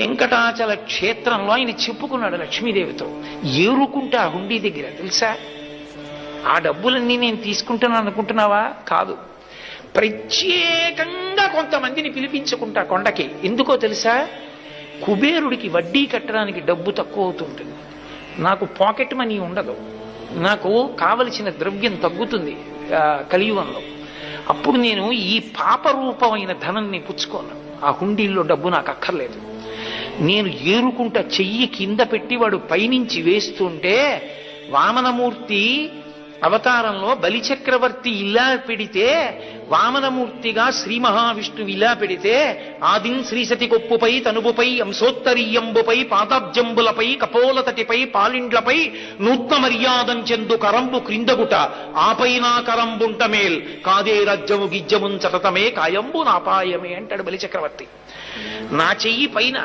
వెంకటాచల క్షేత్రంలో ఆయన చెప్పుకున్నాడు లక్ష్మీదేవితో. ఏరుకుంటే ఆ హుండీ దగ్గర తెలుసా, ఆ డబ్బులన్నీ నేను తీసుకుంటాను అనుకుంటున్నావా? కాదు, ప్రత్యేకంగా కొంతమందిని పిలిపించుకుంటా కొండకి. ఎందుకో తెలుసా, కుబేరుడికి వడ్డీ కట్టడానికి డబ్బు తక్కువ అవుతుంటుంది, నాకు పాకెట్ మనీ ఉండదు, నాకు కావలసిన ద్రవ్యం తగ్గుతుంది కలియుగంలో. అప్పుడు నేను ఈ పాపరూపమైన ధనాన్ని పుచ్చుకోను, ఆ హుండీల్లో డబ్బు నాకు అక్కర్లేదు. నేను ఏరుకుంటా చెయ్యి కింద పెట్టి వాడు పైనుంచి వేస్తుంటే, వామనమూర్తి అవతారంలో బలిచక్రవర్తి ఇలా పెడితే, వామనమూర్తిగా శ్రీ మహావిష్ణువు ఇలా పెడితే, ఆదిన్ శ్రీసతి కొప్పుపై తనుబుపై అంశోత్తరీయంబుపై పాదాబ్జంబులపై కపోలతటిపై పాలిండ్లపై నూత్న మర్యాదం చెందు కరంబు క్రిందగుట ఆపైనా కరంబుంటమేల్ కాదే రాజ్యము గిజ్జమున్ చతతమే కాయంబు నాపాయమే అంటాడు బలిచక్రవర్తి. నా చెయ్యి పైన